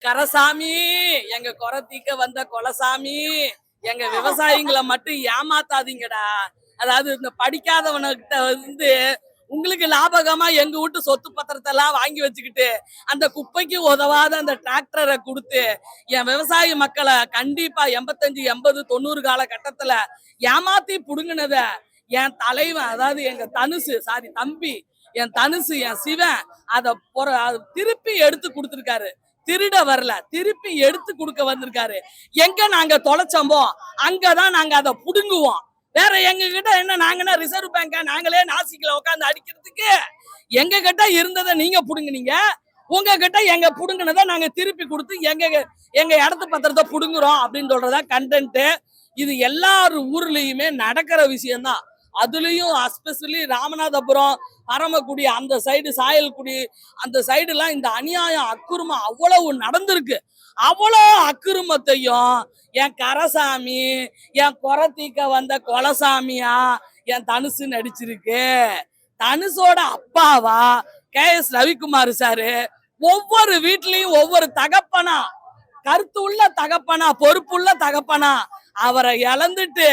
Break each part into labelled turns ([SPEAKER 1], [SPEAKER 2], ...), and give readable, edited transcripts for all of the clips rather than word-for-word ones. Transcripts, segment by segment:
[SPEAKER 1] கரசாமி, எங்க குறை தீர்க்க வந்த கொலசாமி, எங்க விவசாயிங்களை மட்டும் ஏமாத்தாதீங்கடா. அதாவது இந்த படிக்காதவன்கிட்ட வந்து உங்களுக்கு லாபகமா எங்க வீட்டு சொத்து பத்திரத்தை எல்லாம் வாங்கி வச்சுக்கிட்டு அந்த குப்பைக்கு உதவாத அந்த டிராக்டரை கொடுத்து என் விவசாய மக்களை கண்டிப்பா 85, 80, 90 காலகட்டத்துல ஏமாத்தி புடுங்கினத என் தலைவன், அதாவது எங்க தனுசு, சாரி தம்பி, என் தனுசு, என் சிவன் அதை திருப்பி எடுத்து கொடுத்துருக்காரு. திருட வரல, திருப்பி எடுத்து கொடுக்க வந்திருக்காரு. எங்க நாங்க தொலைச்சோமோ அங்கதான் நாங்க அதை புடுங்குவோம். வேற எங்க கிட்ட என்ன, நாங்கன்னா ரிசர்வ் பேங்க நாங்களே நாசிக்கல உட்காந்து அடிக்கிறதுக்கு? எங்க கிட்ட இருந்ததை நீங்க புடுங்குனீங்க, உங்க கிட்ட எங்க புடுங்கினதை நாங்க திருப்பி கொடுத்து எங்க எங்க இடத்து பத்திரத்தை புடுங்குறோம் அப்படின்னு சொல்றதா கண்டென்ட். இது எல்லார் ஊர்லயுமே நடக்கிற விஷயம்தான். அதுலயும் எஸ்பெஷலி ராமநாதபுரம், பரமக்குடி, அந்த சைடு சாயல்குடி, அந்த சைடு எல்லாம் இந்த அநியாயம் அக்குறுமம் அவ்வளவு நடந்திருக்கு. அவ்வளோ அக்குறுமத்தையும் என் கரசாமி, என் குறை தீர்க்க வந்த கொலசாமியா என் தனுசு நடிச்சிருக்கு. தனுசோட அப்பாவா KS ரவிக்குமார் சாரு ஒவ்வொரு வீட்லயும் ஒவ்வொரு தகப்பனா, கருத்து உள்ள தகப்பனா, பொறுப்புள்ள தகப்பனா அவரை இழந்துட்டு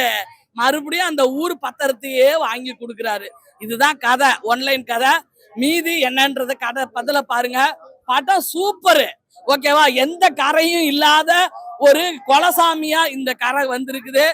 [SPEAKER 1] மறுபடியும் அந்த ஊர் பத்திரத்தையே வாங்கி கொடுக்கிறாரு. இதுதான் கதை, ஒன்லைன் கதை. மீதி என்னன்றது கதை பதில பாருங்க. படம் சூப்பரு, ஓகேவா? எந்த கரையும் இல்லாத ஒரு கொலசாமியா இந்த கரை வந்திருக்குது.